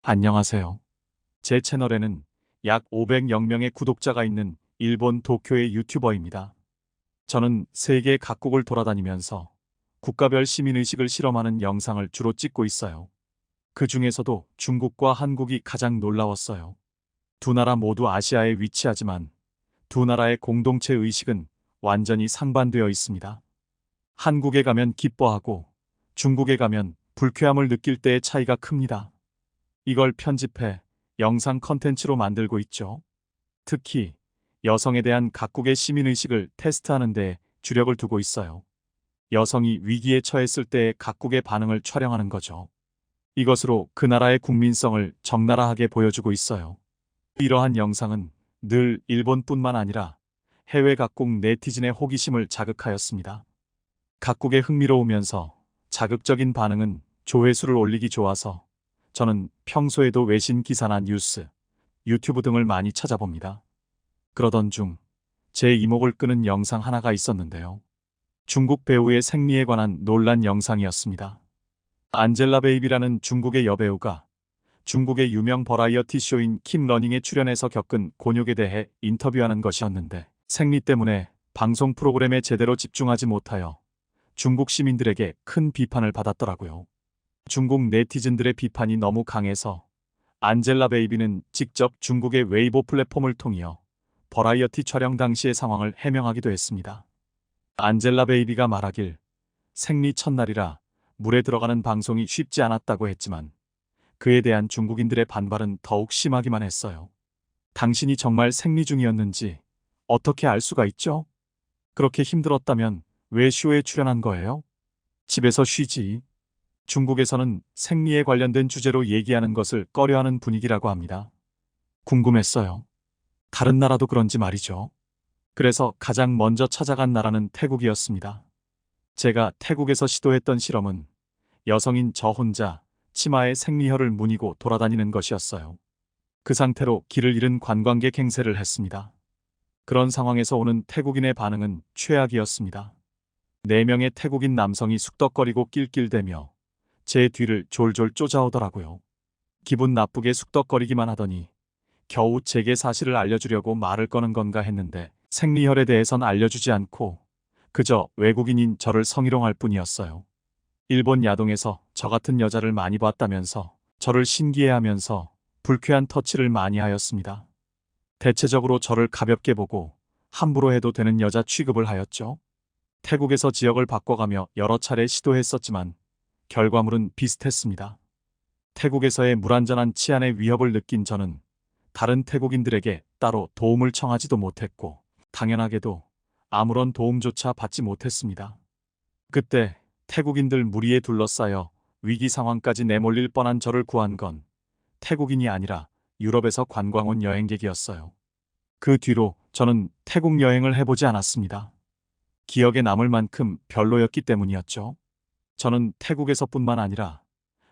안녕하세요. 제 채널에는 약 500여 명의 구독자가 있는 일본 도쿄의 유튜버입니다. 저는 세계 각국을 돌아다니면서 국가별 시민의식을 실험하는 영상을 주로 찍고 있어요. 그 중에서도 중국과 한국이 가장 놀라웠어요. 두 나라 모두 아시아에 위치하지만 두 나라의 공동체 의식은 완전히 상반되어 있습니다. 한국에 가면 기뻐하고 중국에 가면 불쾌함을 느낄 때의 차이가 큽니다. 이걸 편집해 영상 컨텐츠로 만들고 있죠. 특히 여성에 대한 각국의 시민의식을 테스트하는 데 주력을 두고 있어요. 여성이 위기에 처했을 때의 각국의 반응을 촬영하는 거죠. 이것으로 그 나라의 국민성을 적나라하게 보여주고 있어요. 이러한 영상은 늘 일본뿐만 아니라 해외 각국 네티즌의 호기심을 자극하였습니다. 각국의 흥미로우면서 자극적인 반응은 조회수를 올리기 좋아서 저는 평소에도 외신 기사나 뉴스, 유튜브 등을 많이 찾아봅니다. 그러던 중 제 이목을 끄는 영상 하나가 있었는데요. 중국 배우의 생리에 관한 논란 영상이었습니다. 안젤라 베이비라는 중국의 여배우가 중국의 유명 버라이어티 쇼인 킴러닝에 출연해서 겪은 곤욕에 대해 인터뷰하는 것이었는데 생리 때문에 방송 프로그램에 제대로 집중하지 못하여 중국 시민들에게 큰 비판을 받았더라고요. 중국 네티즌들의 비판이 너무 강해서 안젤라 베이비는 직접 중국의 웨이보 플랫폼을 통하여 버라이어티 촬영 당시의 상황을 해명하기도 했습니다. 안젤라 베이비가 말하길 생리 첫날이라 물에 들어가는 방송이 쉽지 않았다고 했지만 그에 대한 중국인들의 반발은 더욱 심하기만 했어요. 당신이 정말 생리 중이었는지 어떻게 알 수가 있죠? 그렇게 힘들었다면 왜 쇼에 출연한 거예요? 집에서 쉬지. 중국에서는 생리에 관련된 주제로 얘기하는 것을 꺼려하는 분위기라고 합니다. 궁금했어요. 다른 나라도 그런지 말이죠. 그래서 가장 먼저 찾아간 나라는 태국이었습니다. 제가 태국에서 시도했던 실험은 여성인 저 혼자 치마에 생리혈을 무니고 돌아다니는 것이었어요. 그 상태로 길을 잃은 관광객 행세를 했습니다. 그런 상황에서 오는 태국인의 반응은 최악이었습니다. 4명의 태국인 남성이 숙덕거리고 낄낄대며 제 뒤를 졸졸 쫓아오더라고요. 기분 나쁘게 숙덕거리기만 하더니 겨우 제게 사실을 알려주려고 말을 꺼는 건가 했는데 생리혈에 대해선 알려주지 않고 그저 외국인인 저를 성희롱할 뿐이었어요. 일본 야동에서 저 같은 여자를 많이 봤다면서 저를 신기해하면서 불쾌한 터치를 많이 하였습니다. 대체적으로 저를 가볍게 보고 함부로 해도 되는 여자 취급을 하였죠. 태국에서 지역을 바꿔가며 여러 차례 시도했었지만 결과물은 비슷했습니다. 태국에서의 불안전한 치안의 위협을 느낀 저는 다른 태국인들에게 따로 도움을 청하지도 못했고 당연하게도 아무런 도움조차 받지 못했습니다. 그때 태국인들 무리에 둘러싸여 위기 상황까지 내몰릴 뻔한 저를 구한 건 태국인이 아니라 유럽에서 관광 온 여행객이었어요. 그 뒤로 저는 태국 여행을 해보지 않았습니다. 기억에 남을 만큼 별로였기 때문이었죠. 저는 태국에서뿐만 아니라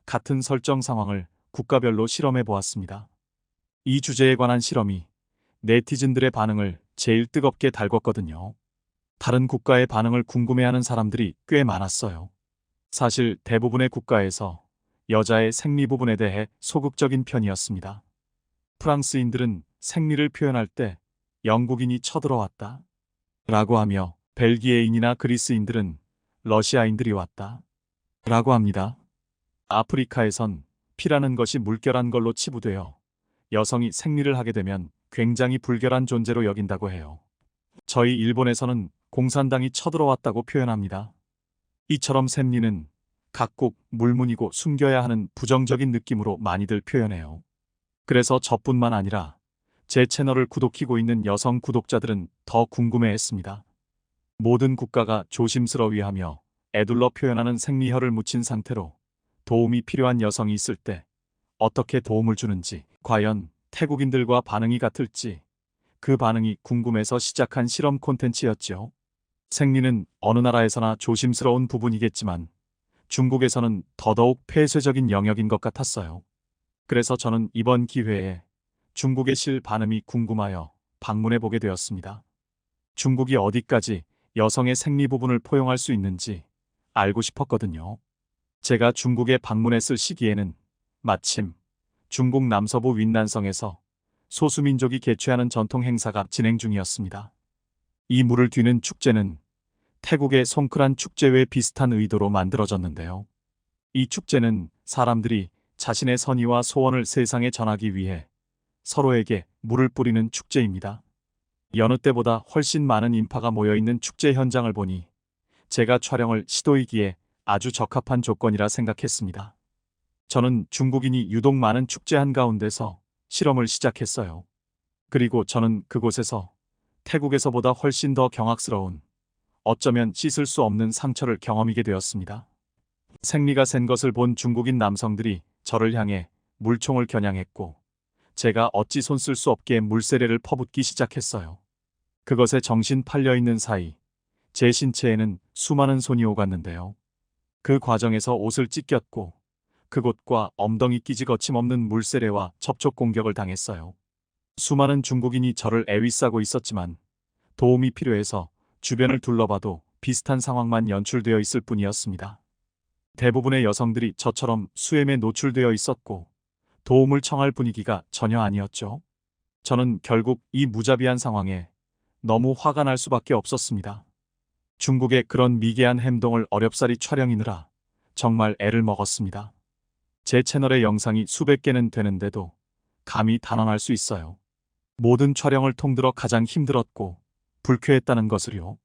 같은 설정 상황을 국가별로 실험해 보았습니다. 이 주제에 관한 실험이 네티즌들의 반응을 제일 뜨겁게 달궜거든요. 다른 국가의 반응을 궁금해하는 사람들이 꽤 많았어요. 사실 대부분의 국가에서 여자의 생리 부분에 대해 소극적인 편이었습니다. 프랑스인들은 생리를 표현할 때 영국인이 쳐들어왔다 라고 하며 벨기에인이나 그리스인들은 러시아인들이 왔다 라고 합니다. 아프리카에선 피라는 것이 물결한 걸로 치부되어 여성이 생리를 하게 되면 굉장히 불결한 존재로 여긴다고 해요. 저희 일본에서는 공산당이 쳐들어왔다고 표현합니다. 이처럼 생리는 각국 물문이고 숨겨야 하는 부정적인 느낌으로 많이들 표현해요. 그래서 저뿐만 아니라 제 채널을 구독히고 있는 여성 구독자들은 더 궁금해했습니다. 모든 국가가 조심스러워하며 애둘러 표현하는 생리혈을 묻힌 상태로 도움이 필요한 여성이 있을 때 어떻게 도움을 주는지, 과연 태국인들과 반응이 같을지 그 반응이 궁금해서 시작한 실험 콘텐츠였죠. 생리는 어느 나라에서나 조심스러운 부분이겠지만 중국에서는 더더욱 폐쇄적인 영역인 것 같았어요. 그래서 저는 이번 기회에 중국의 실반응이 궁금하여 방문해 보게 되었습니다. 중국이 어디까지 여성의 생리 부분을 포용할 수 있는지 알고 싶었거든요. 제가 중국에 방문했을 시기에는 마침 중국 남서부 윈난성에서 소수민족이 개최하는 전통 행사가 진행 중이었습니다. 이 물을 뒤는 축제는 태국의 송크란 축제와 비슷한 의도로 만들어졌는데요. 이 축제는 사람들이 자신의 선의와 소원을 세상에 전하기 위해 서로에게 물을 뿌리는 축제입니다. 여느 때보다 훨씬 많은 인파가 모여있는 축제 현장을 보니 제가 촬영을 시도이기에 아주 적합한 조건이라 생각했습니다. 저는 중국인이 유독 많은 축제 한가운데서 실험을 시작했어요. 그리고 저는 그곳에서 태국에서보다 훨씬 더 경악스러운, 어쩌면 씻을 수 없는 상처를 경험하게 되었습니다. 생리가 샌 것을 본 중국인 남성들이 저를 향해 물총을 겨냥했고 제가 어찌 손 쓸 수 없게 물세례를 퍼붓기 시작했어요. 그것에 정신 팔려 있는 사이 제 신체에는 수많은 손이 오갔는데요. 그 과정에서 옷을 찢겼고 그곳과 엉덩이끼지 거침없는 물세례와 접촉 공격을 당했어요. 수많은 중국인이 저를 애위싸고 있었지만 도움이 필요해서 주변을 둘러봐도 비슷한 상황만 연출되어 있을 뿐이었습니다. 대부분의 여성들이 저처럼 수염에 노출되어 있었고 도움을 청할 분위기가 전혀 아니었죠. 저는 결국 이 무자비한 상황에 너무 화가 날 수밖에 없었습니다. 중국의 그런 미개한 행동을 어렵사리 촬영이느라 정말 애를 먹었습니다. 제 채널의 영상이 수백 개는 되는데도 감히 단언할 수 있어요. 모든 촬영을 통들어 가장 힘들었고 불쾌했다는 것을요.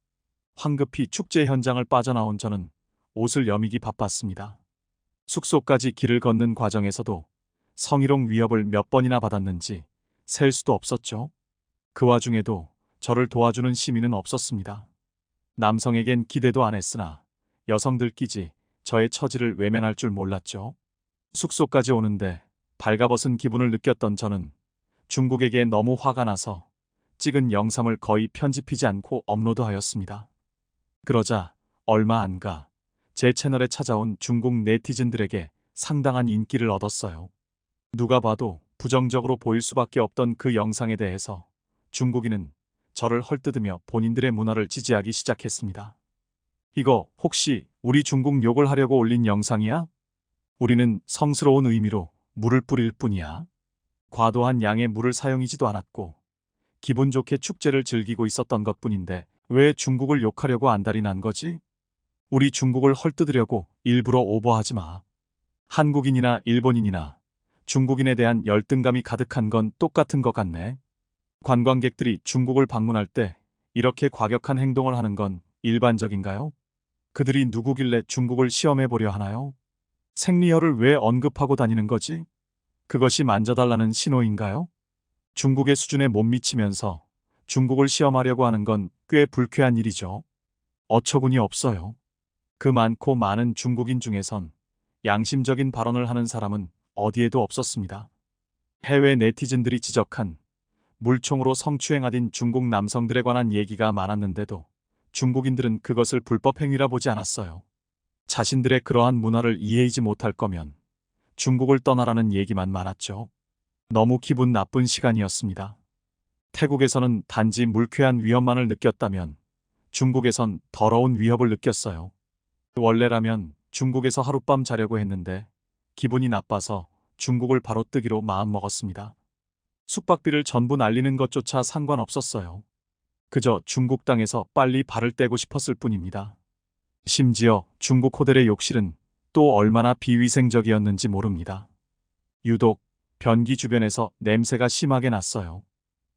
황급히 축제 현장을 빠져나온 저는 옷을 여미기 바빴습니다. 숙소까지 길을 걷는 과정에서도 성희롱 위협을 몇 번이나 받았는지 셀 수도 없었죠. 그 와중에도 저를 도와주는 시민은 없었습니다. 남성에겐 기대도 안 했으나 여성들끼지 저의 처지를 외면할 줄 몰랐죠. 숙소까지 오는데 발가벗은 기분을 느꼈던 저는 중국에게 너무 화가 나서 찍은 영상을 거의 편집하지 않고 업로드하였습니다. 그러자 얼마 안 가 제 채널에 찾아온 중국 네티즌들에게 상당한 인기를 얻었어요. 누가 봐도 부정적으로 보일 수밖에 없던 그 영상에 대해서 중국인은 저를 헐뜯으며 본인들의 문화를 지지하기 시작했습니다. 이거 혹시 우리 중국 욕을 하려고 올린 영상이야? 우리는 성스러운 의미로 물을 뿌릴 뿐이야. 과도한 양의 물을 사용하지도 않았고 기분 좋게 축제를 즐기고 있었던 것뿐인데 왜 중국을 욕하려고 안달이 난 거지? 우리 중국을 헐뜯으려고 일부러 오버하지 마. 한국인이나 일본인이나 중국인에 대한 열등감이 가득한 건 똑같은 것 같네. 관광객들이 중국을 방문할 때 이렇게 과격한 행동을 하는 건 일반적인가요? 그들이 누구길래 중국을 시험해 보려 하나요? 생리혈을 왜 언급하고 다니는 거지? 그것이 만져달라는 신호인가요? 중국의 수준에 못 미치면서 중국을 시험하려고 하는 건 꽤 불쾌한 일이죠. 어처구니 없어요. 그 많고 많은 중국인 중에선 양심적인 발언을 하는 사람은 어디에도 없었습니다. 해외 네티즌들이 지적한 물총으로 성추행하던 중국 남성들에 관한 얘기가 많았는데도 중국인들은 그것을 불법 행위라 보지 않았어요. 자신들의 그러한 문화를 이해하지 못할 거면 중국을 떠나라는 얘기만 많았죠. 너무 기분 나쁜 시간이었습니다. 태국에서는 단지 물쾌한 위협만을 느꼈다면 중국에선 더러운 위협을 느꼈어요. 원래라면 중국에서 하룻밤 자려고 했는데 기분이 나빠서 중국을 바로 뜨기로 마음먹었습니다. 숙박비를 전부 날리는 것조차 상관없었어요. 그저 중국 땅에서 빨리 발을 떼고 싶었을 뿐입니다. 심지어 중국 호텔의 욕실은 또 얼마나 비위생적이었는지 모릅니다. 유독 변기 주변에서 냄새가 심하게 났어요.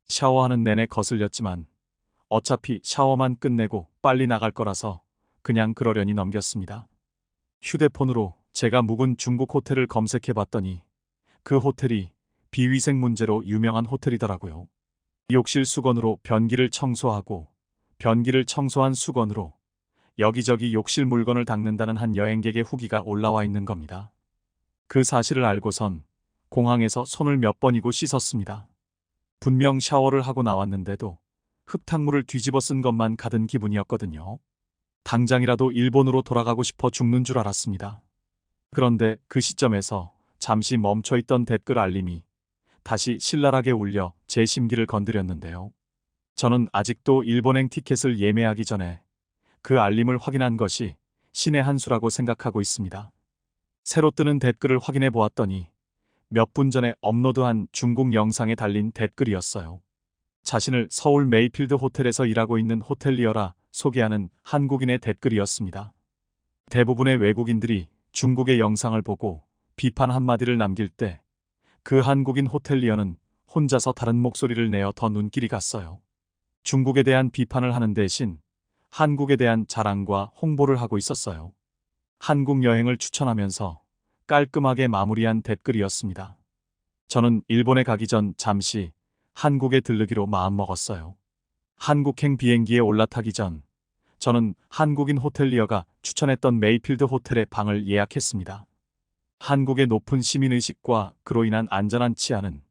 샤워하는 내내 거슬렸지만 어차피 샤워만 끝내고 빨리 나갈 거라서 그냥 그러려니 넘겼습니다. 휴대폰으로 제가 묵은 중국 호텔을 검색해 봤더니 그 호텔이 비위생 문제로 유명한 호텔이더라고요. 욕실 수건으로 변기를 청소하고 변기를 청소한 수건으로 여기저기 욕실 물건을 닦는다는 한 여행객의 후기가 올라와 있는 겁니다. 그 사실을 알고선 공항에서 손을 몇 번이고 씻었습니다. 분명 샤워를 하고 나왔는데도 흙탕물을 뒤집어 쓴 것만 가든 기분이었거든요. 당장이라도 일본으로 돌아가고 싶어 죽는 줄 알았습니다. 그런데 그 시점에서 잠시 멈춰있던 댓글 알림이 다시 신랄하게 울려 제 심기를 건드렸는데요. 저는 아직도 일본행 티켓을 예매하기 전에 그 알림을 확인한 것이 신의 한 수라고 생각하고 있습니다. 새로 뜨는 댓글을 확인해 보았더니 몇 분 전에 업로드한 중국 영상에 달린 댓글이었어요. 자신을 서울 메이필드 호텔에서 일하고 있는 호텔리어라 소개하는 한국인의 댓글이었습니다. 대부분의 외국인들이 중국의 영상을 보고 비판 한마디를 남길 때 그 한국인 호텔리어는 혼자서 다른 목소리를 내어 더 눈길이 갔어요. 중국에 대한 비판을 하는 대신 한국에 대한 자랑과 홍보를 하고 있었어요. 한국 여행을 추천하면서 깔끔하게 마무리한 댓글이었습니다. 저는 일본에 가기 전 잠시 한국에 들르기로 마음먹었어요. 한국행 비행기에 올라타기 전 저는 한국인 호텔리어가 추천했던 메이필드 호텔에 방을 예약했습니다. 한국의 높은 시민의식과 그로 인한 안전한 치안은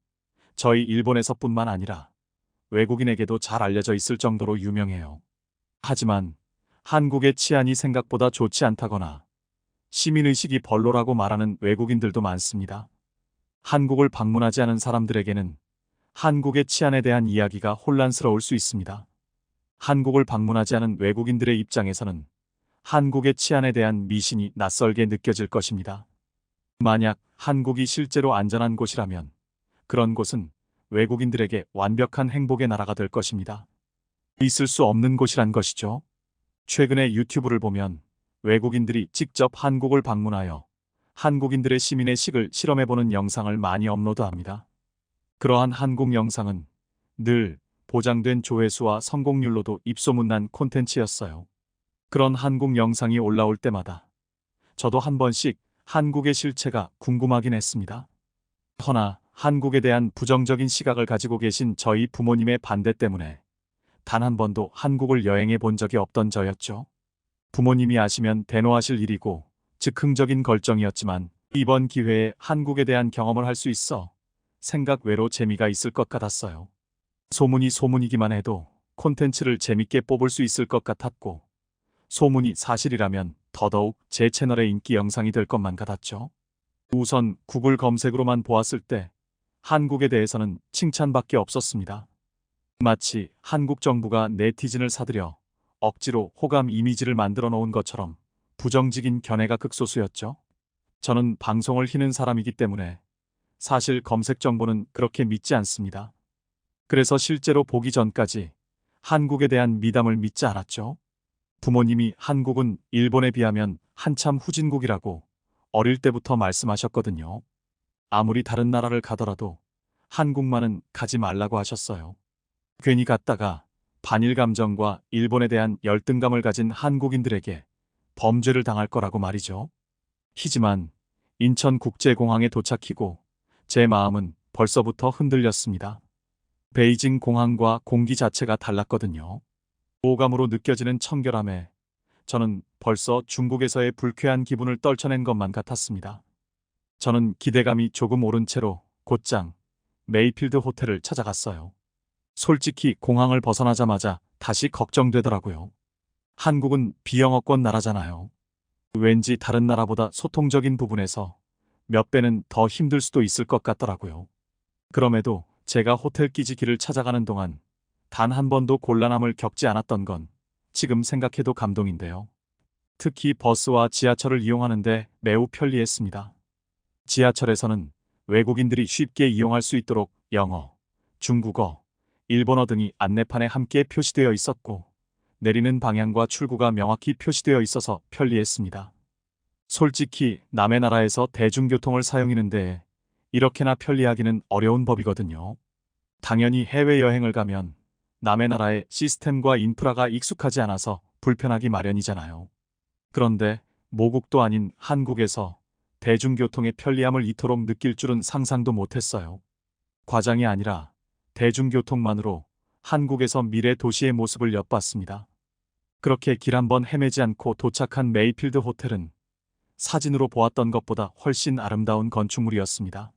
저희 일본에서뿐만 아니라 외국인에게도 잘 알려져 있을 정도로 유명해요. 하지만 한국의 치안이 생각보다 좋지 않다거나 시민의식이 별로라고 말하는 외국인들도 많습니다. 한국을 방문하지 않은 사람들에게는 한국의 치안에 대한 이야기가 혼란스러울 수 있습니다. 한국을 방문하지 않은 외국인들의 입장에서는 한국의 치안에 대한 미신이 낯설게 느껴질 것입니다. 만약 한국이 실제로 안전한 곳이라면 그런 곳은 외국인들에게 완벽한 행복의 나라가 될 것입니다. 있을 수 없는 곳이란 것이죠. 최근에 유튜브를 보면 외국인들이 직접 한국을 방문하여 한국인들의 시민의 식을 실험해보는 영상을 많이 업로드합니다. 그러한 한국 영상은 늘 보장된 조회수와 성공률로도 입소문난 콘텐츠였어요. 그런 한국 영상이 올라올 때마다 저도 한 번씩 한국의 실체가 궁금하긴 했습니다. 허나 한국에 대한 부정적인 시각을 가지고 계신 저희 부모님의 반대 때문에 단 한 번도 한국을 여행해 본 적이 없던 저였죠. 부모님이 아시면 대노하실 일이고 즉흥적인 결정이었지만 이번 기회에 한국에 대한 경험을 할 수 있어 생각 외로 재미가 있을 것 같았어요. 소문이 소문이기만 해도 콘텐츠를 재밌게 뽑을 수 있을 것 같았고 소문이 사실이라면 더더욱 제 채널의 인기 영상이 될 것만 같았죠. 우선 구글 검색으로만 보았을 때 한국에 대해서는 칭찬밖에 없었습니다. 마치 한국 정부가 네티즌을 사들여 억지로 호감 이미지를 만들어 놓은 것처럼 부정적인 견해가 극소수였죠. 저는 방송을 희는 사람이기 때문에 사실 검색 정보는 그렇게 믿지 않습니다. 그래서 실제로 보기 전까지 한국에 대한 미담을 믿지 않았죠. 부모님이 한국은 일본에 비하면 한참 후진국이라고 어릴 때부터 말씀하셨거든요. 아무리 다른 나라를 가더라도 한국만은 가지 말라고 하셨어요. 괜히 갔다가 반일 감정과 일본에 대한 열등감을 가진 한국인들에게 범죄를 당할 거라고 말이죠. 하지만 인천국제공항에 도착히고 제 마음은 벌써부터 흔들렸습니다. 베이징 공항과 공기 자체가 달랐거든요. 오감으로 느껴지는 청결함에 저는 벌써 중국에서의 불쾌한 기분을 떨쳐낸 것만 같았습니다. 저는 기대감이 조금 오른 채로 곧장 메이필드 호텔을 찾아갔어요. 솔직히 공항을 벗어나자마자 다시 걱정되더라고요. 한국은 비영어권 나라잖아요. 왠지 다른 나라보다 소통적인 부분에서 몇 배는 더 힘들 수도 있을 것 같더라고요. 그럼에도 제가 호텔 끼지기를 찾아가는 동안 단 한 번도 곤란함을 겪지 않았던 건 지금 생각해도 감동인데요. 특히 버스와 지하철을 이용하는데 매우 편리했습니다. 지하철에서는 외국인들이 쉽게 이용할 수 있도록 영어, 중국어, 일본어 등이 안내판에 함께 표시되어 있었고 내리는 방향과 출구가 명확히 표시되어 있어서 편리했습니다. 솔직히 남의 나라에서 대중교통을 사용하는데 이렇게나 편리하기는 어려운 법이거든요. 당연히 해외여행을 가면 남의 나라의 시스템과 인프라가 익숙하지 않아서 불편하기 마련이잖아요. 그런데 모국도 아닌 한국에서 대중교통의 편리함을 이토록 느낄 줄은 상상도 못했어요. 과장이 아니라 대중교통만으로 한국에서 미래 도시의 모습을 엿봤습니다. 그렇게 길 한번 헤매지 않고 도착한 메이필드 호텔은 사진으로 보았던 것보다 훨씬 아름다운 건축물이었습니다.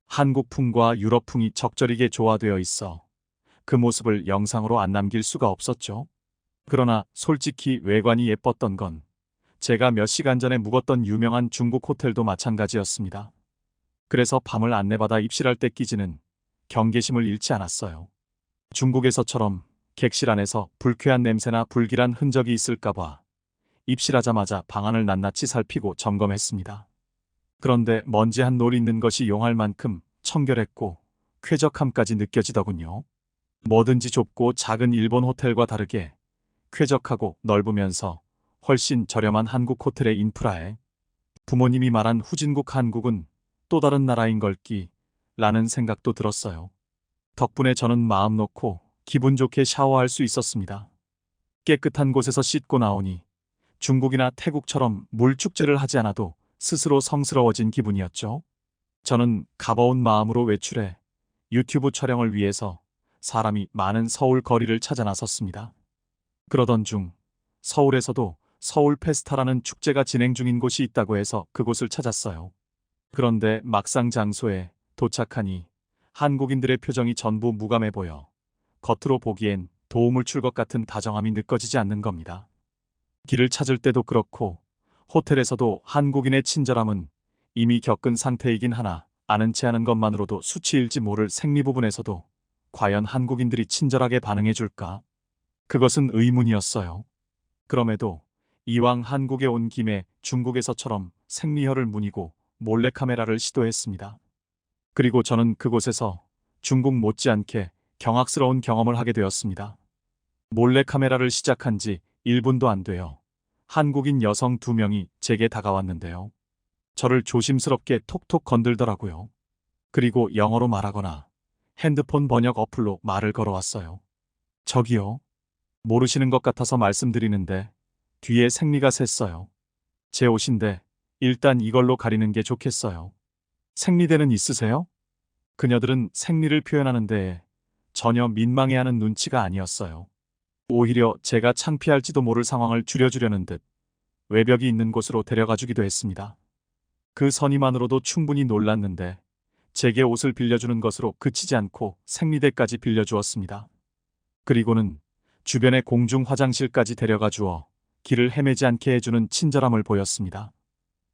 한국풍과 유럽풍이 적절하게 조화되어 있어 그 모습을 영상으로 안 남길 수가 없었죠. 그러나 솔직히 외관이 예뻤던 건 제가 몇 시간 전에 묵었던 유명한 중국 호텔도 마찬가지였습니다. 그래서 밤을 안내받아 입실할 때 끼지는 경계심을 잃지 않았어요. 중국에서처럼 객실 안에서 불쾌한 냄새나 불길한 흔적이 있을까봐 입실하자마자 방안을 낱낱이 살피고 점검했습니다. 그런데 먼지 한 놀 있는 것이 용할 만큼 청결했고 쾌적함까지 느껴지더군요. 뭐든지 좁고 작은 일본 호텔과 다르게 쾌적하고 넓으면서 훨씬 저렴한 한국 호텔의 인프라에 부모님이 말한 후진국 한국은 또 다른 나라인 걸기 라는 생각도 들었어요. 덕분에 저는 마음 놓고 기분 좋게 샤워할 수 있었습니다. 깨끗한 곳에서 씻고 나오니 중국이나 태국처럼 물 축제를 하지 않아도 스스로 성스러워진 기분이었죠. 저는 가벼운 마음으로 외출해 유튜브 촬영을 위해서 사람이 많은 서울 거리를 찾아 나섰습니다. 그러던 중 서울에서도 서울 페스타라는 축제가 진행 중인 곳이 있다고 해서 그곳을 찾았어요. 그런데 막상 장소에 도착하니 한국인들의 표정이 전부 무감해 보여 겉으로 보기엔 도움을 줄 것 같은 다정함이 느껴지지 않는 겁니다. 길을 찾을 때도 그렇고 호텔에서도 한국인의 친절함은 이미 겪은 상태이긴 하나 아는 체 하는 것만으로도 수치일지 모를 생리 부분에서도 과연 한국인들이 친절하게 반응해 줄까? 그것은 의문이었어요. 그럼에도 이왕 한국에 온 김에 중국에서처럼 생리혈을 문이고 몰래카메라를 시도했습니다. 그리고 저는 그곳에서 중국 못지않게 경악스러운 경험을 하게 되었습니다. 몰래카메라를 시작한 지 1분도 안 돼요. 한국인 여성 2명이 제게 다가왔는데요. 저를 조심스럽게 톡톡 건들더라고요. 그리고 영어로 말하거나 핸드폰 번역 어플로 말을 걸어왔어요. 저기요. 모르시는 것 같아서 말씀드리는데 뒤에 생리가 샜어요. 제 옷인데 일단 이걸로 가리는 게 좋겠어요. 생리대는 있으세요? 그녀들은 생리를 표현하는 데에 전혀 민망해하는 눈치가 아니었어요. 오히려 제가 창피할지도 모를 상황을 줄여주려는 듯 외벽이 있는 곳으로 데려가 주기도 했습니다. 그 선의만으로도 충분히 놀랐는데 제게 옷을 빌려주는 것으로 그치지 않고 생리대까지 빌려주었습니다. 그리고는 주변의 공중 화장실까지 데려가 주어 길을 헤매지 않게 해주는 친절함을 보였습니다.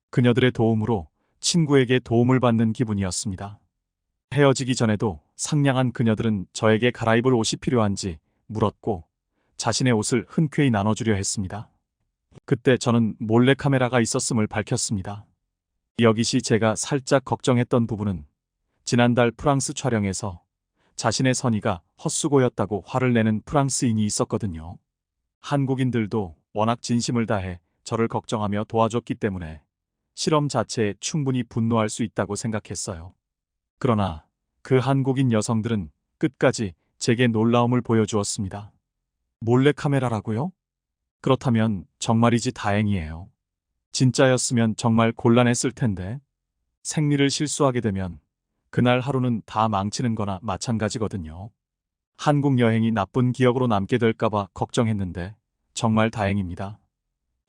그녀들의 도움으로 친구에게 도움을 받는 기분이었습니다. 헤어지기 전에도 상냥한 그녀들은 저에게 갈아입을 옷이 필요한지 물었고 자신의 옷을 흔쾌히 나눠주려 했습니다. 그때 저는 몰래카메라가 있었음을 밝혔습니다. 여기시 제가 살짝 걱정했던 부분은 지난달 프랑스 촬영에서 자신의 선의가 헛수고였다고 화를 내는 프랑스인이 있었거든요. 한국인들도 워낙 진심을 다해 저를 걱정하며 도와줬기 때문에 실험 자체에 충분히 분노할 수 있다고 생각했어요. 그러나 그 한국인 여성들은 끝까지 제게 놀라움을 보여주었습니다. 몰래카메라라고요? 그렇다면 정말이지 다행이에요. 진짜였으면 정말 곤란했을 텐데 생리를 실수하게 되면 그날 하루는 다 망치는 거나 마찬가지거든요. 한국 여행이 나쁜 기억으로 남게 될까봐 걱정했는데 정말 다행입니다.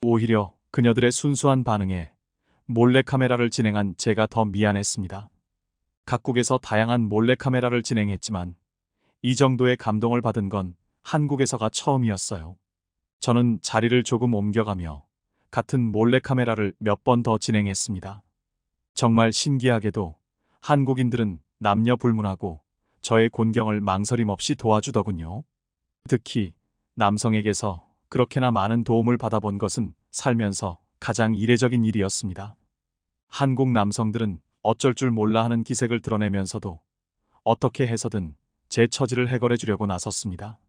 오히려 그녀들의 순수한 반응에 몰래카메라를 진행한 제가 더 미안했습니다. 각국에서 다양한 몰래카메라를 진행했지만 이 정도의 감동을 받은 건 한국에서가 처음이었어요. 저는 자리를 조금 옮겨가며 같은 몰래카메라를 몇 번 더 진행했습니다. 정말 신기하게도 한국인들은 남녀 불문하고 저의 곤경을 망설임 없이 도와주더군요. 특히 남성에게서 그렇게나 많은 도움을 받아본 것은 살면서 가장 이례적인 일이었습니다. 한국 남성들은 어쩔 줄 몰라 하는 기색을 드러내면서도 어떻게 해서든 제 처지를 해결해 주려고 나섰습니다.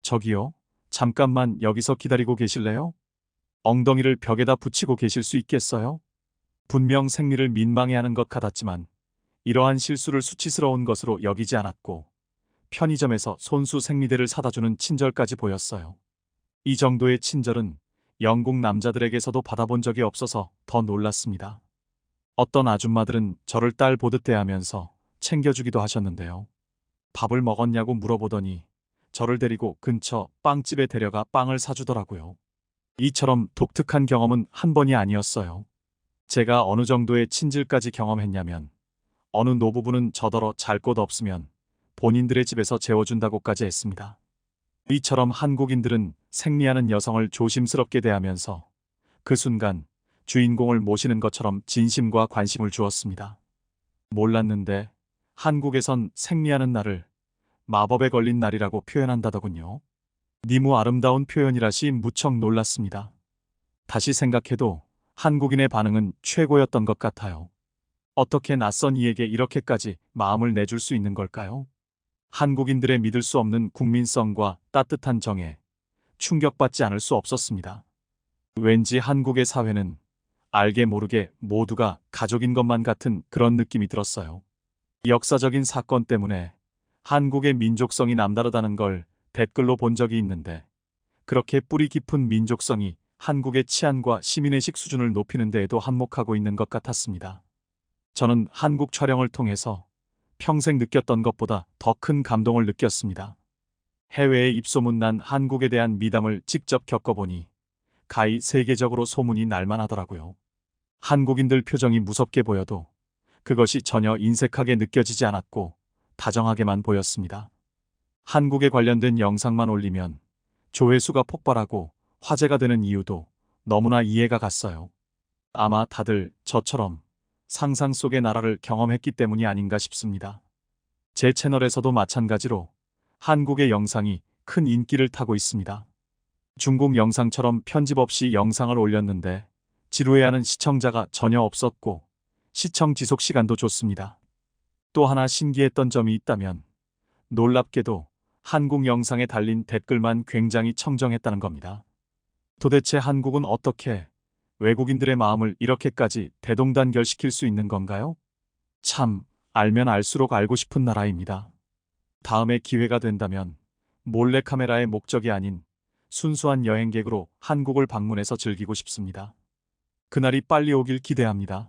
저기요, 잠깐만 여기서 기다리고 계실래요? 엉덩이를 벽에다 붙이고 계실 수 있겠어요? 분명 생리를 민망해하는 것 같았지만 이러한 실수를 수치스러운 것으로 여기지 않았고 편의점에서 손수 생리대를 사다주는 친절까지 보였어요. 이 정도의 친절은 영국 남자들에게서도 받아본 적이 없어서 더 놀랐습니다. 어떤 아줌마들은 저를 딸 보듯 대하면서 챙겨주기도 하셨는데요. 밥을 먹었냐고 물어보더니 저를 데리고 근처 빵집에 데려가 빵을 사주더라고요. 이처럼 독특한 경험은 한 번이 아니었어요. 제가 어느 정도의 친질까지 경험했냐면 어느 노부부는 저더러 잘 곳 없으면 본인들의 집에서 재워준다고까지 했습니다. 이처럼 한국인들은 생리하는 여성을 조심스럽게 대하면서 그 순간 주인공을 모시는 것처럼 진심과 관심을 주었습니다. 몰랐는데 한국에선 생리하는 날을 마법에 걸린 날이라고 표현한다더군요. 니무 아름다운 표현이라시 무척 놀랐습니다. 다시 생각해도 한국인의 반응은 최고였던 것 같아요. 어떻게 낯선 이에게 이렇게까지 마음을 내줄 수 있는 걸까요? 한국인들의 믿을 수 없는 국민성과 따뜻한 정에 충격받지 않을 수 없었습니다. 왠지 한국의 사회는 알게 모르게 모두가 가족인 것만 같은 그런 느낌이 들었어요. 역사적인 사건 때문에 한국의 민족성이 남다르다는 걸 댓글로 본 적이 있는데, 그렇게 뿌리 깊은 민족성이 한국의 치안과 시민의식 수준을 높이는 데에도 한몫하고 있는 것 같았습니다. 저는 한국 촬영을 통해서 평생 느꼈던 것보다 더 큰 감동을 느꼈습니다. 해외에 입소문난 한국에 대한 미담을 직접 겪어보니 가히 세계적으로 소문이 날만하더라고요. 한국인들 표정이 무섭게 보여도 그것이 전혀 인색하게 느껴지지 않았고 다정하게만 보였습니다. 한국에 관련된 영상만 올리면 조회수가 폭발하고 화제가 되는 이유도 너무나 이해가 갔어요. 아마 다들 저처럼 상상 속의 나라를 경험했기 때문이 아닌가 싶습니다. 제 채널에서도 마찬가지로 한국의 영상이 큰 인기를 타고 있습니다. 중국 영상처럼 편집 없이 영상을 올렸는데 지루해하는 시청자가 전혀 없었고 시청 지속 시간도 좋습니다. 또 하나 신기했던 점이 있다면 놀랍게도 한국 영상에 달린 댓글만 굉장히 청정했다는 겁니다. 도대체 한국은 어떻게 외국인들의 마음을 이렇게까지 대동단결시킬 수 있는 건가요? 참, 알면 알수록 알고 싶은 나라입니다. 다음에 기회가 된다면 몰래카메라의 목적이 아닌 순수한 여행객으로 한국을 방문해서 즐기고 싶습니다. 그날이 빨리 오길 기대합니다.